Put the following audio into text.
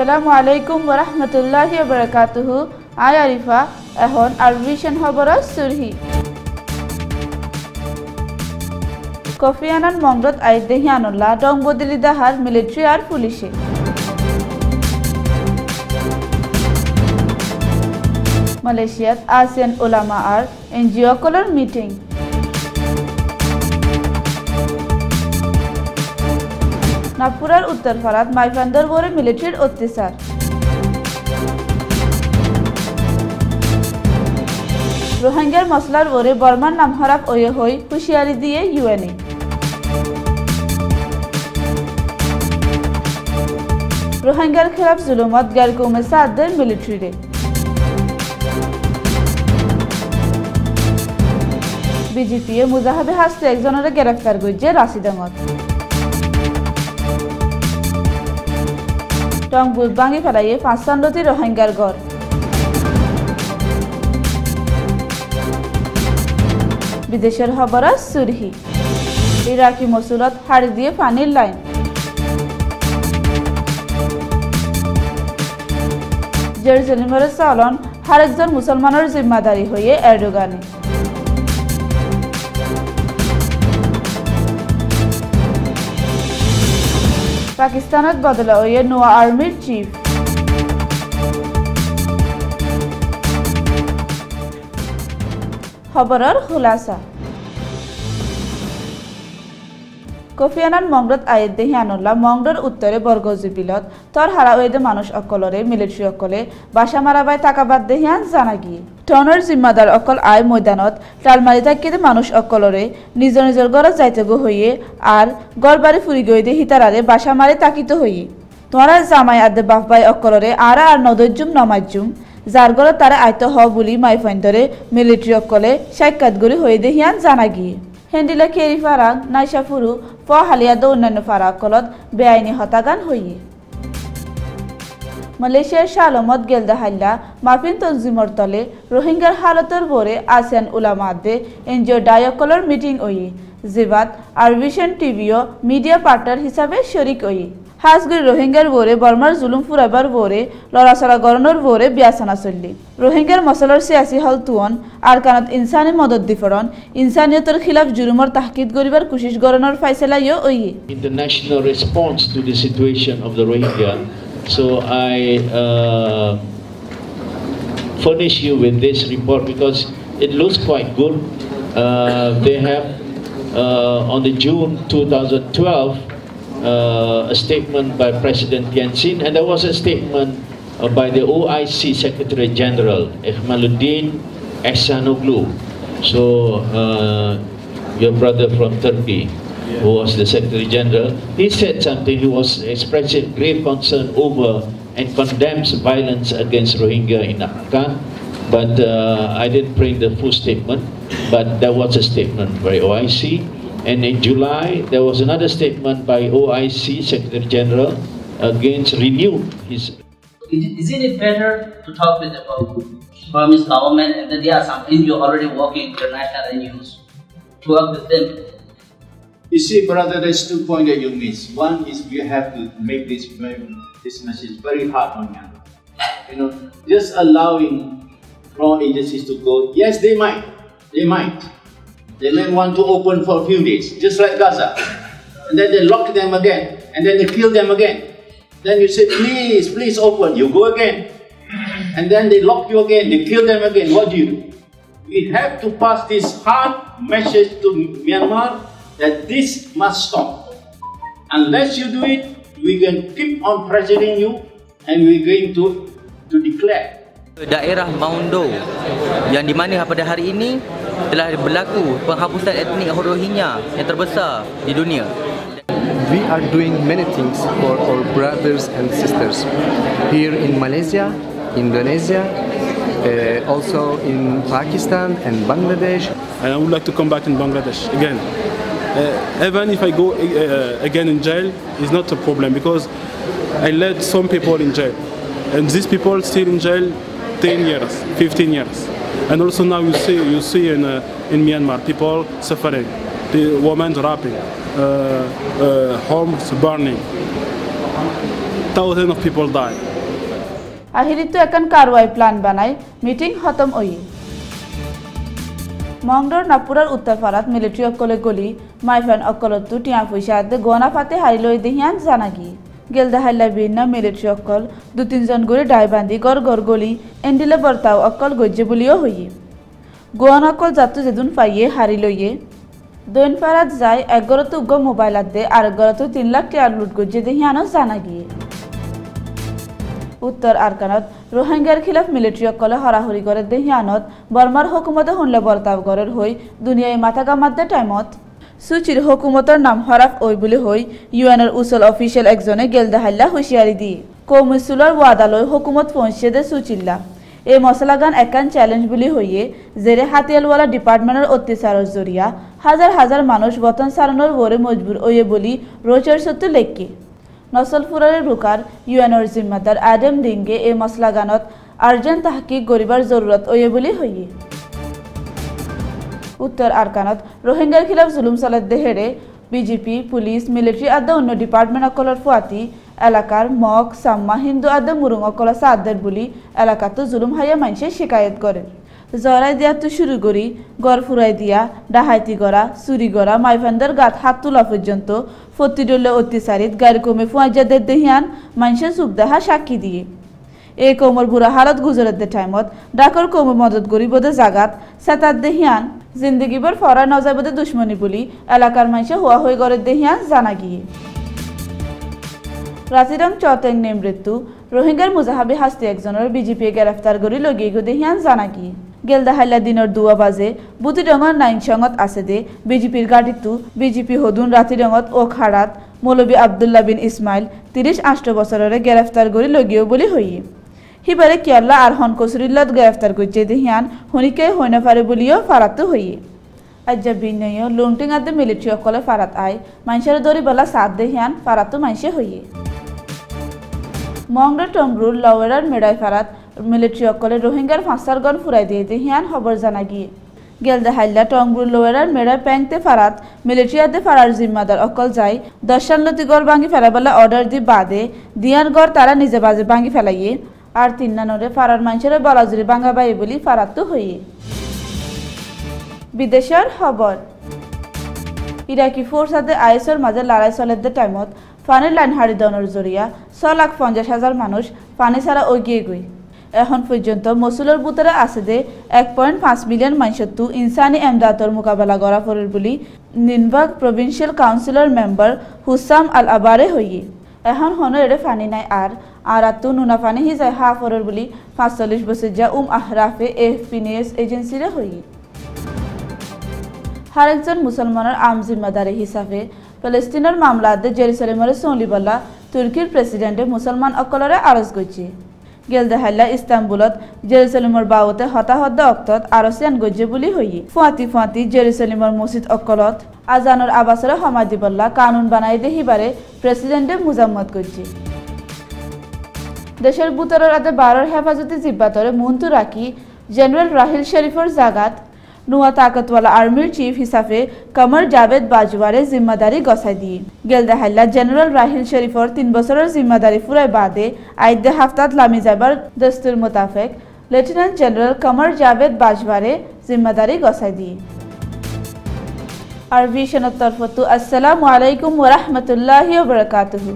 আসসালামু আলাইকুম ওয়া রাহমাতুল্লাহি ওয়া বারাকাতুহু। আই আরিফা এখন আরবিশন খবরত সুরহি। কোফি আনান মংরত আইদেহি আনুল্লাহ ডং বদলি দাহার মিলিটারি আর পুলিশে। মালয়েশিয়াত আসিয়ান উলামা আর এনজিও কলর মিটিং। নাগপুরের উত্তরপাড়াত মাইফান্দর বরে মিলিটারির অত্যাচার। রোহিঙ্গার মসলার বরে বর্মার নাম হারাপ ওয়ে হই হুঁশিয়ারি দিয়ে ইউএনএ। রোহিঙ্গার খেলাফ জুলুমত গার কৌমে সাথ দেয় মিলিটারিরে। বিজেপিয়ে মুজাহাবে হাসতে একজনের গ্রেফতার করছে রাশিদাঙ্গত। টংবুত ভাঙি ফেলাইয়ে ৫৫টি রোহিঙ্গার ঘর। বিদেশের খবর সুরহি। ইরাকি মসুলত হাড়ি দিয়ে পানির লাইন। জেরুজালেমের চলন আরেকজন মুসলমানের জিম্মাদারি হয়ে এরডোগানে। পাকিস্তানত বদলা হয়ে নোয়া আর্মির চিফ। খবরের খুলাসা। কোফি আনান মংরত আয়েদ দেহি আনুল্লাহ মংরর উত্তরে বর্গজুবিলত তর হারাওয়েদে মানুষ অকলরে মিলিটারি অকলে বাসা মারাবাই তাকাবাদ দেহিয়ান জানা গিয়ে টনের জিম্মাদার অকল আয় ময়দানত টালমারি থাকিতে মানুষ অকলরে নিজ নিজের ঘরে যাইতে গো হইয়ে আর গড় বাড়ি ফুরি গইদে হিতারারে বাসা মারে তাকিত হইয়ে তোরা জামাই আদে বাফবাই অকলরে আর নদর্জুম নমাজুম যার ঘরে তারা আয়ত হ বলি মাইফাইন্দরে মিলিটারি অকলে সাক্ষাৎ গড়ি হয়ে দেহিয়ান জানা গিয়ে হেন্ডিলা কেরি ফারাক নাইশা ফুরু প হালিয়াদ অন্যান্য ফারাক কলত বেআইনি হতাগান হইয়ে মালয়েশিয়ার শালমত গেলদা হাল্লা মাফিন তনজিমর তলে রোহিঙ্গার হালতর বরে আসিয়ান উলামা আদে এনজিও ডায়কলর মিটিং ওই জিবাত আরবিশন টিভিও মিডিয়া পার্টনার হিসাবে শরিক ওই হাজগুড়ি রোহিঙ্গার বোরে বর্মার জুলুম ফুরাবার বোরে লড়াচড়া গরণর বোরে বিয়াসানা চললি রোহিঙ্গার মসলার সিয়াসি হল তুয়ন আর কানত ইনসানি মদত দিফরন ইনসানিয়তের খিলাফ জুলুমর তাহকিদ গরিবার কুশিশ গরণর ফাইসলাইও ওই international response to the situation of the Rohingya. So I furnish you with this report because it looks quite good. They have on the June 2012 a statement by President Thein Sein, and there was a statement by the OIC Secretary General Ekmaluddin Ehsanoglu. So your brother from Turkey, who was the Secretary General, he said something. He was expressing grave concern over and condemns violence against Rohingya in Arakan. But I didn't bring the full statement, but there was a statement by OIC. And in July, there was another statement by OIC Secretary General against renewed his. Isn't it better to talk with the Burmese government, and then there are some NGO already working with international NGOs to work with them? You see, brother, there's 2 points that you miss. One is we have to make this message very hard on them. You know, just allowing wrong agencies to go. Yes, they might. They may want to open for a few days, just like Gaza. And then they lock them again, and then they kill them again. Then you say, please open. You go again. And then they lock you again, they kill them again. What do? We have to pass this hard message to Myanmar that this must stop. Unless you do it, we can keep on pressuring you, and we're going to declare. Daerah Maundo yang di mana pada hari ini telah berlaku penghapusan etnik Rohingya yang terbesar di dunia. We are doing many things for our brothers and sisters here in Malaysia, Indonesia, also in Pakistan and Bangladesh. And I would like to come back in Bangladesh again. Even if I go again in jail, it's not a problem because I led some people in jail, and these people still in jail 10 years, 15 years. And also now you see in Myanmar people suffering, the women raping, homes burning. thousands of people die. আহিরিতো একান কারওয়াই plan বানাই meeting খতম ওই মংডর নাপুরার উত্তরপাড়াত military অকলে গলি মাইফান অকলতু টিয়া পয়সা আদে গনা ফাতে হাইলই দেহিয়ান জানাগি গেলদা হাইলা বিন মিলিটারি অকল দু তিনজন করে ডাইবান্দি গর গর গলি এন্ডিলে বর্তাও অকল গজ্জে বলিও হইয়ে গোয়ান অকল যাত্তু যেদুন পাইয়ে হারি লইয়ে দৈন ফারাত যায় 11 উগ্র মোবাইল আদে আর 11 3 লাখ টাকা লুট গজ্জে দেহিয়ানো জানাগি উত্তর আরকানত রোহিঙ্গার খিলাফ মিলিটারি অকলে হরাহরি করে দেহিয়ানত বর্মার হুকুমতে হুনলে বর্তাব গরের হই দুনিয়ায় মাথা কামাদ্দে টাইমত সুচির হুকুমতর নাম হরাফ ওই বলে হই ইউএনের উসল অফিসিয়াল একজনে গেলদা হাল্লা হুঁশিয়ারি দিয়ে কৌমিসুলর ওয়াদালয় হুকুমত পৌঁছে দে সুচিল্লা এই মশলাগান একান চ্যালেঞ্জ বলি হইয়ে জেরে হাতিয়ালওয়ালা ডিপার্টমেন্টের অত্যাচারের জরিয়া হাজার হাজার মানুষ বতন সারানোর বরে মজবুর ওয়ে বলি রোচের সত্য লেখকে নসলপুরের রুকার ইউএনর জিম্মাদার আদম ডিঙ্গে এই মশলাগানত আর্জেন্ট তাহকিক গরিবার জরুরত ওয়ে বলি হইয়ে উত্তর আরকানত রোহিঙ্গার খিলাফ জুলুম চলাত দেহেরে বিজেপি পুলিশ মিলিটারি আদা অন্য ডিপার্টমেন্ট অকলর ফুয়াতি এলাকার মগ সাম্মা হিন্দু আদা মুরুং অকলা সাদ্দের বলি এলাকাতো জুলুম হাইয়া মানুষে শিকায়ত করে জরাই দিয়া তো শুরু করি গড় ফুরাই দিয়া ডাহাইতি গড়া চুরি গড়া মাইফান্দার গাত হাত তোলা পর্যন্ত ফতিডলে অত্যাচারিত গাড়ি কমে ফুয়াইজাদের দেহিয়ান মানুষে চুপ দেখা সাক্ষী দিয়ে এই কোমর বুড়া হালত গুজরাতে টাইমত ডাকর কোমর মদত গরিবদে জাগাত সেতার দেহিয়ান জিন্দগিবর ফরা নজাবদে দুশ্মনী বলি এলাকার মানুষে হওয়া হয়ে গড়ে দেহিয়ান জানা গিয়ে রাজিরাম চতেং নেম মৃত্যু রোহিঙ্গার মুজাহাবি হাস্তি একজনের বিজেপি গ্রেফতার করি লগিয়ে গো দেহিয়ান জানা গিয়ে গেলদা হাইলা দিনের 2 বাজে বুতি রঙর নাইন সঙ্গত আছে দে বিজেপির গাড়িতু বিজেপি হদুন রাতি রঙত ও খাড়াত মৌলবী আবদুল্লাহ বিন ইসমাইল 38 বছরের গ্রেফতার করি লগিয়েও বলি হইয়ে হিবারে কেরলা আর হন কসুরিল্লাত গ্রেফতার করছে দেহিয়ান হনিকে হইনা পারে বলিও ফারাতো হইয়ে আজ্জা বিনয় লুমটিং আদে মিলিটারি অকলে ফারাত আয় মানুষের দরি বেলা সাত দেহিয়ান ফারাতো মানুষে হইয়ে মংডা টমরুর লওয়ারার মেডাই ফারাত মিলিটারি অকলে রোহিঙ্গার ফাঁসার গন ফুরাই দিয়ে দেহিয়ান খবর জানা গিয়ে গেলদা হাইল্লা টংব্রুর লোয়ারার মেডাই প্যাংতে ফারাত মিলিটারি আদে ফারার জিম্মাদার অকল যাই দশান্নতি গড় ভাঙি ফেলাবেলা অর্ডার দি বাদে দিয়ার গড় তারা নিজে বাজে ভাঙি ফেলাইয়ে আর 3 নানরে ফারার মানুষের বলাজুরি ভাঙা বাই বলি ফারাতো হইয়ে বিদেশের খবর ইরাকি ফোর্স আদে আইএসের মাঝে লড়াই চলের টাইমত ফানির লাইন হারি দনের জরিয়া 6,50,000 মানুষ পানি ছাড়া ওগিয়ে গই এখন পর্যন্ত মসুলের বুতরে আছে দে 1.5 মিলিয়ন মানুষত্তু ইনসানি এমদাদর মোকাবেলা করা পড়ের বলি নিনবাগ প্রভিন্সিয়াল কাউন্সিলর মেম্বার হুসাম আল আবারে হইয়ে এখন হন এড়ে ফানি নাই আর আত্মু নুনা ফানি হি যায় হা পড়ের বলি 45 বছর যা আহরাফে এএফপি নিউজ এজেন্সিরে হইয়ে হার একজন মুসলমানের আম জিম্মাদারি হিসাবে ফিলিস্তিনের মামলাতে জেরুসালেমের সলিবল্লা তুর্কির প্রেসিডেন্টে মুসলমান অকলরে আরজ করছে গেলদা হাইলা ইস্তাম্বুলত জেরুসালেমের বাবতে হতাহত অক্তত আরসিয়ান গজ্জে বলি হইয়ে ফুয়াতি জেরুসালেমের মসজিদ অকলত আজানোর আবাসরে সমাধি বল্লা কানুন বানাই দেহিবারে প্রেসিডেন্টে মুজাম্মত করছে দেশের বুতরের আদে 12 হেফাজতি জিব্বাতরে মুহন্তু রাখি জেনারেল রাহিল শরীফের জাগাত নুয়া তাকতওয়ালা আর্মির চিফ হিসাবে কমর জাভেদ বাজওয়ারে জিম্মাদারি গছাই দিয়ে গেলদা হাইলা জেনারেল রাহিল শরীফর 3 বছরের জিম্মাদারি ফুরাই বাদে আইদে হাফতাত লামি যাবার দস্তুর মোতাবেক লেফটেন্যান্ট জেনারেল কমর জাভেদ বাজওয়ারে জিম্মাদারি গছাই দিয়ে আর ভিশনের তরফতু আসসালামু আলাইকুম ওয়া রাহমাতুল্লাহি ওয়া বারাকাতুহু।